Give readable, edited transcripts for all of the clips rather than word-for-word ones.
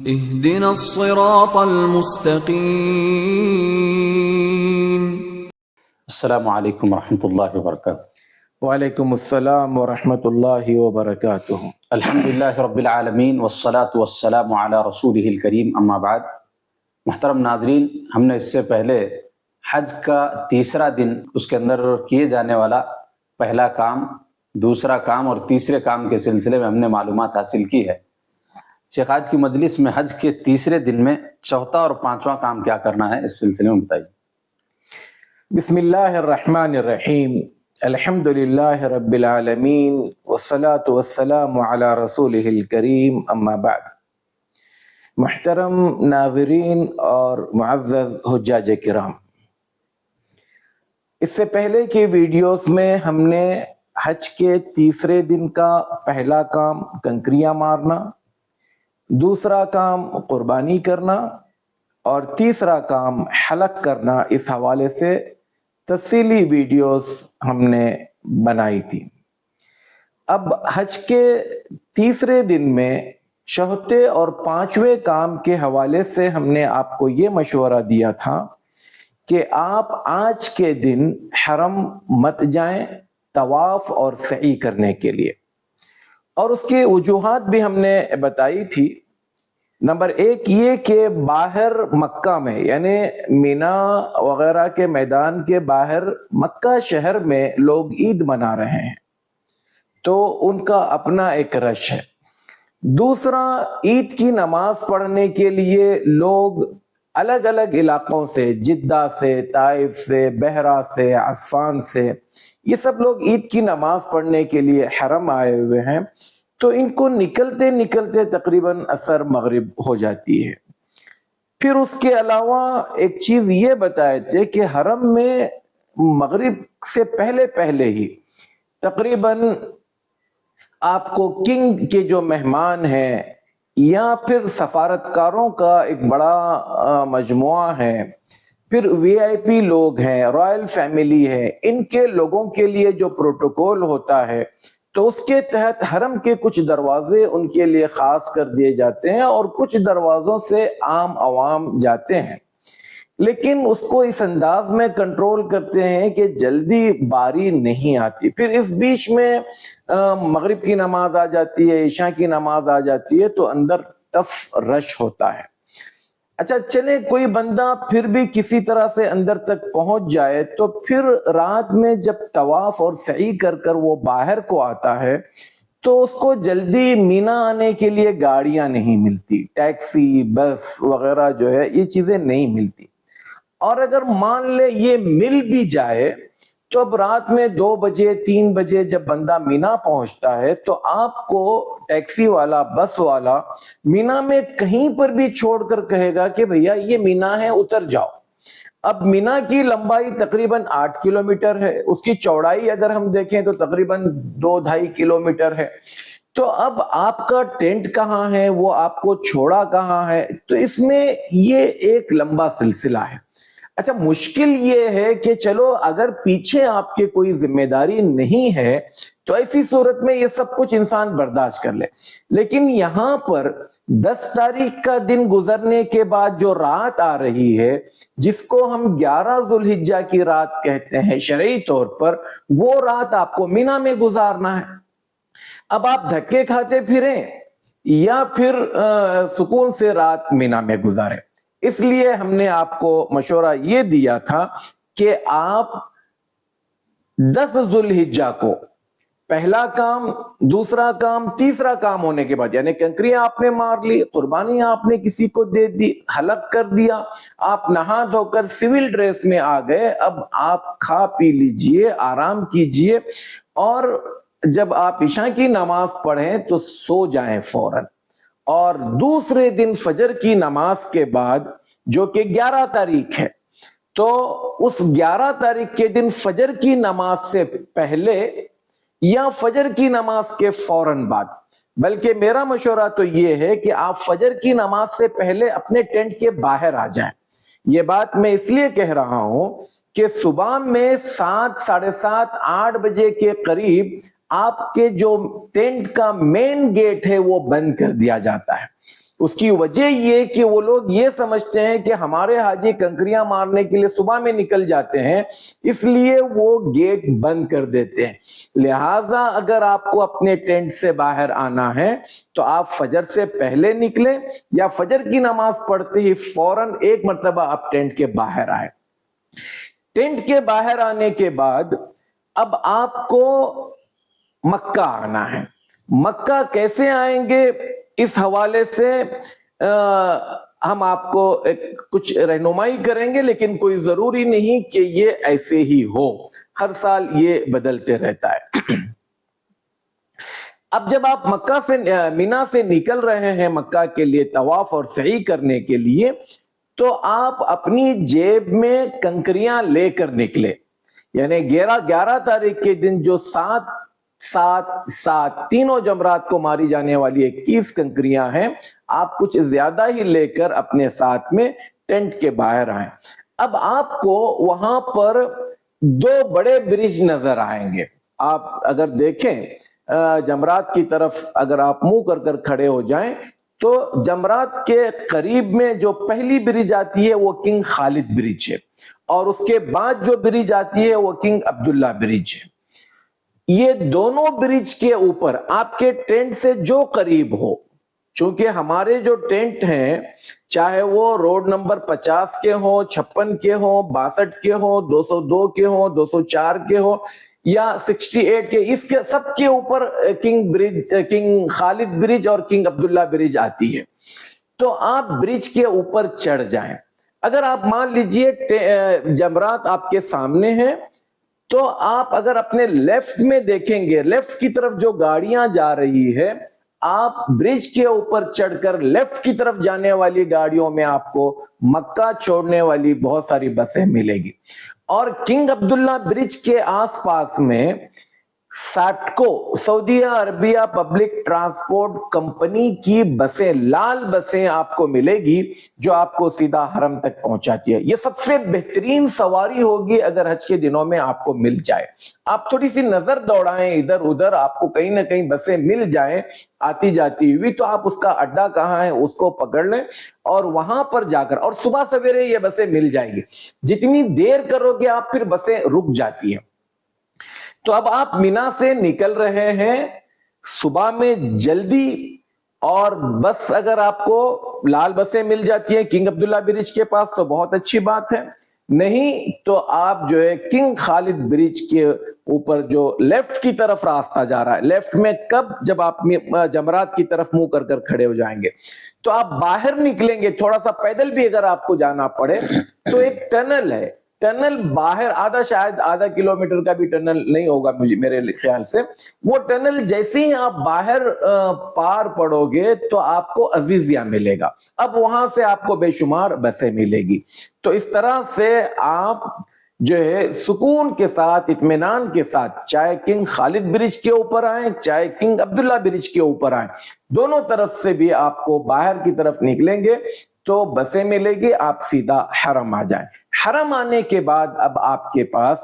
اهدنا الصراط المستقيم. السلام علیکم ورحمۃ اللہ وبرکاتہ۔ وعلیکم السلام ورحمۃ اللہ وبرکاتہ۔ الحمدللہ رب العالمین والصلاة والسلام علی رسولہ الکریم، اما بعد۔ محترم ناظرین، ہم نے اس سے پہلے حج کا تیسرا دن، اس کے اندر کیے جانے والا پہلا کام، دوسرا کام اور تیسرے کام کے سلسلے میں ہم نے معلومات حاصل کی ہے۔ شیخ آج کی مجلس میں حج کے تیسرے دن میں چوتھا اور پانچواں کام کیا کرنا ہے، اس سلسلے میں بتائیے۔ بسم اللہ الرحمن الرحیم، الحمد للہ رب العالمین والصلاة والسلام علی رسولہ الکریم، اما بعد۔ محترم ناظرین اور معزز حجاج کرام، اس سے پہلے کی ویڈیوز میں ہم نے حج کے تیسرے دن کا پہلا کام کنکریاں مارنا، دوسرا کام قربانی کرنا اور تیسرا کام حلق کرنا، اس حوالے سے تفصیلی ویڈیوز ہم نے بنائی تھی۔ اب حج کے تیسرے دن میں چوتھے اور پانچویں کام کے حوالے سے ہم نے آپ کو یہ مشورہ دیا تھا کہ آپ آج کے دن حرم مت جائیں طواف اور سعی کرنے کے لیے، اور اس کی وجوہات بھی ہم نے بتائی تھی۔ نمبر ایک یہ کہ باہر مکہ میں، یعنی مینا وغیرہ کے میدان کے باہر مکہ شہر میں لوگ عید منا رہے ہیں، تو ان کا اپنا ایک رش ہے۔ دوسرا، عید کی نماز پڑھنے کے لیے لوگ الگ الگ علاقوں سے، جدہ سے، طائف سے، بحرہ سے، عسفان سے، یہ سب لوگ عید کی نماز پڑھنے کے لیے حرم آئے ہوئے ہیں، تو ان کو نکلتے نکلتے تقریباً عصر مغرب ہو جاتی ہے۔ پھر اس کے علاوہ ایک چیز یہ بتائے تھے کہ حرم میں مغرب سے پہلے پہلے ہی تقریباً آپ کو کنگ کے جو مہمان ہیں یا پھر سفارتکاروں کا ایک بڑا مجموعہ ہے، پھر وی آئی پی لوگ ہیں، رائل فیملی ہے، ان کے لوگوں کے لیے جو پروٹوکول ہوتا ہے، تو اس کے تحت حرم کے کچھ دروازے ان کے لیے خاص کر دیے جاتے ہیں اور کچھ دروازوں سے عام عوام جاتے ہیں، لیکن اس کو اس انداز میں کنٹرول کرتے ہیں کہ جلدی باری نہیں آتی۔ پھر اس بیچ میں مغرب کی نماز آ جاتی ہے، عشاء کی نماز آ جاتی ہے، تو اندر ٹف رش ہوتا ہے۔ اچھا چلے، کوئی بندہ پھر بھی کسی طرح سے اندر تک پہنچ جائے، تو پھر رات میں جب طواف اور سعی کر کر وہ باہر کو آتا ہے، تو اس کو جلدی مینا آنے کے لیے گاڑیاں نہیں ملتی، ٹیکسی، بس وغیرہ جو ہے یہ چیزیں نہیں ملتی۔ اور اگر مان لے یہ مل بھی جائے، تو اب رات میں 2 بجے 3 بجے جب بندہ مینا پہنچتا ہے، تو آپ کو ٹیکسی والا، بس والا مینا میں کہیں پر بھی چھوڑ کر کہے گا کہ بھیا یہ مینا ہے، اتر جاؤ۔ اب مینا کی لمبائی تقریباً 8 کلومیٹر ہے، اس کی چوڑائی اگر ہم دیکھیں تو تقریباً 2-2.5 کلومیٹر ہے، تو اب آپ کا ٹینٹ کہاں ہے، وہ آپ کو چھوڑا کہاں ہے، تو اس میں یہ ایک لمبا سلسلہ ہے۔ اچھا مشکل یہ ہے کہ چلو اگر پیچھے آپ کے کوئی ذمہ داری نہیں ہے تو ایسی صورت میں یہ سب کچھ انسان برداشت کر لے، لیکن یہاں پر 10 تاریخ کا دن گزرنے کے بعد جو رات آ رہی ہے، جس کو ہم 11 ذو الحجہ کی رات کہتے ہیں شرعی طور پر، وہ رات آپ کو مینا میں گزارنا ہے۔ اب آپ دھکے کھاتے پھریں یا پھر سکون سے رات مینا میں گزاریں۔ اس لیے ہم نے آپ کو مشورہ یہ دیا تھا کہ آپ 10 ذو الحجہ کو پہلا کام، دوسرا کام، تیسرا کام ہونے کے بعد، یعنی کنکریاں آپ نے مار لی، قربانی آپ نے کسی کو دے دی، حلق کر دیا، آپ نہا دھو کر سول ڈریس میں آ گئے، اب آپ کھا پی لیجئے، آرام کیجئے، اور جب آپ عشاء کی نماز پڑھیں تو سو جائیں فوراً۔ اور دوسرے دن فجر کی نماز کے بعد، جو کہ 11 تاریخ ہے، تو اس 11 تاریخ کے دن فجر کی نماز سے پہلے یا فجر کی نماز کے فوراً بعد، بلکہ میرا مشورہ تو یہ ہے کہ آپ فجر کی نماز سے پہلے اپنے ٹینٹ کے باہر آ جائیں۔ یہ بات میں اس لیے کہہ رہا ہوں کہ صبح میں 7، 7:30، 8 بجے کے قریب آپ کے جو ٹینٹ کا مین گیٹ ہے وہ بند کر دیا جاتا ہے، اس کی وجہ یہ کہ وہ لوگ یہ سمجھتے ہیں کہ ہمارے حاجی کنکریاں مارنے کے لیے صبح میں نکل جاتے ہیں، اس لیے وہ گیٹ بند کر دیتے ہیں۔ لہٰذا اگر آپ کو اپنے ٹینٹ سے باہر آنا ہے تو آپ فجر سے پہلے نکلیں یا فجر کی نماز پڑھتے ہی فوراً ایک مرتبہ آپ ٹینٹ کے باہر آئیں۔ ٹینٹ کے باہر آنے کے بعد اب آپ کو مکہ آنا ہے۔ مکہ کیسے آئیں گے، اس حوالے سے ہم آپ کو کچھ رہنمائی کریں گے، لیکن کوئی ضروری نہیں کہ یہ ایسے ہی ہو، ہر سال یہ بدلتے رہتا ہے۔ اب جب آپ مکہ سے مینا سے نکل رہے ہیں مکہ کے لیے طواف اور سعی کرنے کے لیے، تو آپ اپنی جیب میں کنکریاں لے کر نکلے، یعنی 11 تاریخ کے دن جو 7 تینوں جمرات کو ماری جانے والی 21 کنکریاں ہیں، آپ کچھ زیادہ ہی لے کر اپنے ساتھ میں ٹینٹ کے باہر آئیں۔ اب آپ کو وہاں پر 2 بڑے برج نظر آئیں گے۔ آپ اگر دیکھیں جمرات کی طرف اگر آپ منہ کر کر کھڑے ہو جائیں تو جمرات کے قریب میں جو پہلی برج آتی ہے وہ کنگ خالد برج ہے، اور اس کے بعد جو برج آتی ہے وہ کنگ عبداللہ برج ہے۔ یہ دونوں برج کے اوپر آپ کے ٹینٹ سے جو قریب ہو، چونکہ ہمارے جو ٹینٹ ہیں چاہے وہ روڈ نمبر 50 کے ہوں، 56 کے ہوں، 62 کے ہوں، 202 کے ہوں، 204 کے ہوں یا 68 کے، اس کے سب کے اوپر کنگ خالد برج اور کنگ عبداللہ برج آتی ہے۔ تو آپ برج کے اوپر چڑھ جائیں۔ اگر آپ مان لیجئے جمرات آپ کے سامنے ہیں تو آپ اگر اپنے لیفٹ میں دیکھیں گے، لیفٹ کی طرف جو گاڑیاں جا رہی ہے، آپ برج کے اوپر چڑھ کر لیفٹ کی طرف جانے والی گاڑیوں میں آپ کو مکہ چھوڑنے والی بہت ساری بسیں ملے گی۔ اور کنگ عبداللہ برج کے آس پاس میں ساٹکو سعودیہ عربیہ پبلک ٹرانسپورٹ کمپنی کی بسیں، لال بسیں آپ کو ملے گی جو آپ کو سیدھا حرم تک پہنچاتی ہے۔ یہ سب سے بہترین سواری ہوگی اگر حج کے دنوں میں آپ کو مل جائے۔ آپ تھوڑی سی نظر دوڑائیں ادھر ادھر، آپ کو کہیں نہ کہیں بسیں مل جائیں آتی جاتی ہوئی، تو آپ اس کا اڈا کہاں ہے اس کو پکڑ لیں اور وہاں پر جا کر، اور صبح سویرے یہ بسیں مل جائیں گی۔ جتنی دیر کرو گے آپ پھر بسیں رک جاتی ہیں۔ تو اب آپ مینا سے نکل رہے ہیں صبح میں جلدی، اور بس اگر آپ کو لال بسیں مل جاتی ہیں کنگ عبداللہ برج کے پاس تو بہت اچھی بات ہے، نہیں تو آپ جو ہے کنگ خالد برج کے اوپر جو لیفٹ کی طرف راستہ جا رہا ہے، لیفٹ میں کب، جب آپ جمرات کی طرف منہ کر کر کھڑے ہو جائیں گے تو آپ باہر نکلیں گے، تھوڑا سا پیدل بھی اگر آپ کو جانا پڑے تو ایک ٹنل ہے، ٹنل باہر شاید آدھا کلومیٹر کا بھی ٹنل نہیں ہوگا میرے خیال سے، وہ ٹنل جیسے ہی آپ باہر پار پڑو گے تو آپ کو عزیزیہ ملے گا، اب وہاں سے آپ کو بے شمار بسیں ملے گی۔ تو اس طرح سے آپ جو ہے سکون کے ساتھ، اطمینان کے ساتھ، چاہے کنگ خالد برج کے اوپر آئیں چاہے کنگ عبداللہ برج کے اوپر آئیں، دونوں طرف سے بھی آپ کو باہر کی طرف نکلیں گے تو بسیں ملے گی، آپ سیدھا حرم آ جائیں۔ حرم آنے کے بعد اب آپ کے پاس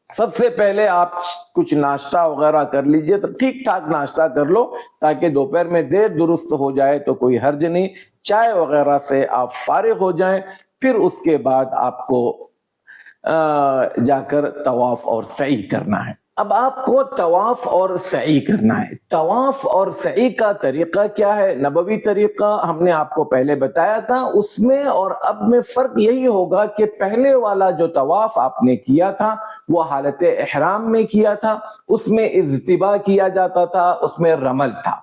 سب سے پہلے آپ کچھ ناشتہ وغیرہ کر لیجئے، تو ٹھیک ٹھاک ناشتہ کر لو تاکہ دوپہر میں دیر درست ہو جائے تو کوئی حرج نہیں، چائے وغیرہ سے آپ فارغ ہو جائیں، پھر اس کے بعد آپ کو جا کر طواف اور سعی کرنا ہے۔ اب آپ کو طواف اور سعی کرنا ہے۔ طواف اور سعی کا طریقہ کیا ہے؟ نبوی طریقہ ہم نے آپ کو پہلے بتایا تھا، اس میں اور اب میں فرق یہی ہوگا کہ پہلے والا جو طواف آپ نے کیا تھا وہ حالت احرام میں کیا تھا، اس میں اجتباء کیا جاتا تھا، اس میں رمل تھا۔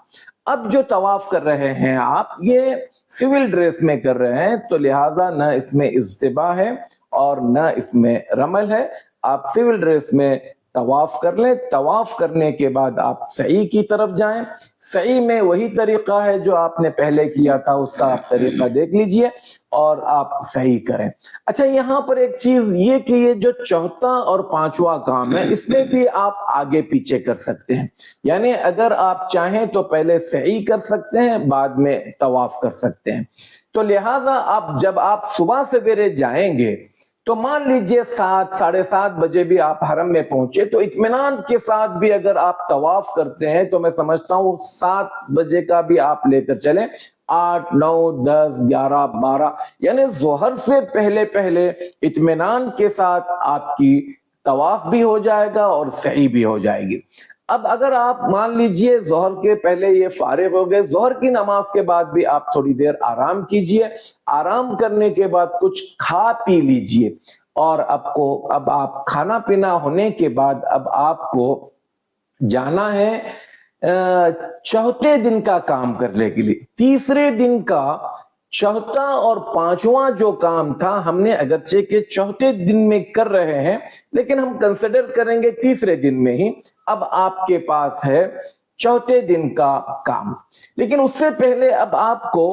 اب جو طواف کر رہے ہیں آپ یہ سول ڈریس میں کر رہے ہیں، تو لہٰذا نہ اس میں اجتباء ہے اور نہ اس میں رمل ہے، آپ سول ڈریس میں طواف کر لیں۔ طواف کرنے کے بعد آپ سعی کی طرف جائیں، سعی میں وہی طریقہ ہے جو آپ نے پہلے کیا تھا، اس کا آپ طریقہ دیکھ لیجئے اور آپ سعی کریں۔ اچھا یہاں پر ایک چیز یہ کہ یہ جو چوتھا اور پانچواں کام ہے اس میں بھی آپ آگے پیچھے کر سکتے ہیں، یعنی اگر آپ چاہیں تو پہلے سعی کر سکتے ہیں بعد میں طواف کر سکتے ہیں۔ تو لہٰذا جب آپ صبح سویرے جائیں گے تو مان لیجئے 7 ساڑھے 7 بجے بھی آپ حرم میں پہنچے تو اطمینان کے ساتھ بھی اگر آپ طواف کرتے ہیں تو میں سمجھتا ہوں 7 بجے کا بھی آپ لے کر چلیں، 8 9 10 11 12 یعنی ظہر سے پہلے پہلے اطمینان کے ساتھ آپ کی طواف بھی ہو جائے گا اور سعی بھی ہو جائے گی۔ اب اگر آپ مان لیجئے ظہر کے پہلے یہ فارغ ہو گئے، ظہر کی نماز کے بعد بھی آپ تھوڑی دیر آرام کیجئے، آرام کرنے کے بعد کچھ کھا پی لیجئے، اور اب آپ کھانا پینا ہونے کے بعد اب آپ کو جانا ہے چوتھے دن کا کام کرنے کے لیے۔ تیسرے دن کا چوتھا اور پانچواں جو کام تھا ہم نے اگرچہ کہ چوتھے دن میں کر رہے ہیں لیکن ہم کنسیڈر کریں گے تیسرے دن میں ہی۔ اب آپ کے پاس ہے چوتھے دن کا کام، لیکن اس سے پہلے اب آپ کو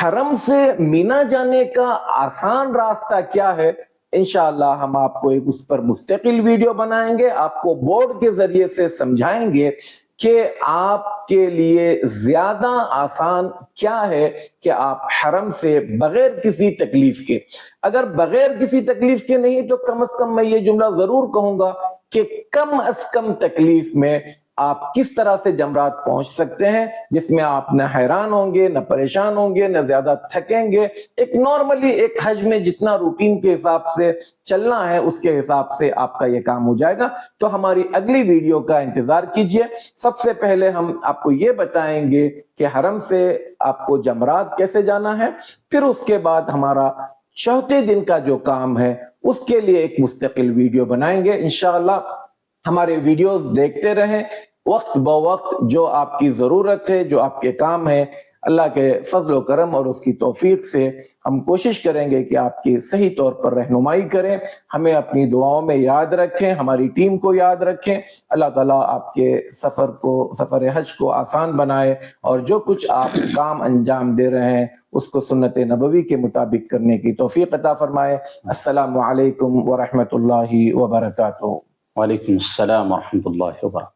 حرم سے مینا جانے کا آسان راستہ کیا ہے، انشاءاللہ ہم آپ کو ایک اس پر مستقل ویڈیو بنائیں گے، آپ کو بورڈ کے ذریعے سے سمجھائیں گے کہ آپ کے لیے زیادہ آسان کیا ہے کہ آپ حرم سے بغیر کسی تکلیف کے، اگر بغیر کسی تکلیف کے نہیں تو کم از کم میں یہ جملہ ضرور کہوں گا کہ کم از کم تکلیف میں آپ کس طرح سے جمرات پہنچ سکتے ہیں، جس میں آپ نہ حیران ہوں گے، نہ پریشان ہوں گے، نہ زیادہ تھکیں گے، ایک نارملی ایک حج میں جتنا روٹین کے حساب سے چلنا ہے اس کے حساب سے آپ کا یہ کام ہو جائے گا۔ تو ہماری اگلی ویڈیو کا انتظار کیجئے۔ سب سے پہلے ہم آپ کو یہ بتائیں گے کہ حرم سے آپ کو جمرات کیسے جانا ہے، پھر اس کے بعد ہمارا چوتھے دن کا جو کام ہے اس کے لیے ایک مستقل ویڈیو بنائیں گے۔ انشاءاللہ ہمارے ویڈیوز دیکھتے رہیں، وقت بوقت جو آپ کی ضرورت ہے، جو آپ کے کام ہے، اللہ کے فضل و کرم اور اس کی توفیق سے ہم کوشش کریں گے کہ آپ کی صحیح طور پر رہنمائی کریں، ہمیں اپنی دعاؤں میں یاد رکھیں، ہماری ٹیم کو یاد رکھیں۔ اللہ تعالیٰ آپ کے سفر حج کو آسان بنائے، اور جو کچھ آپ کام انجام دے رہے ہیں اس کو سنت نبوی کے مطابق کرنے کی توفیق عطا فرمائے۔ السلام علیکم ورحمۃ اللہ وبرکاتہ۔ وعلیکم السلام ورحمۃ اللہ وبرکاتہ۔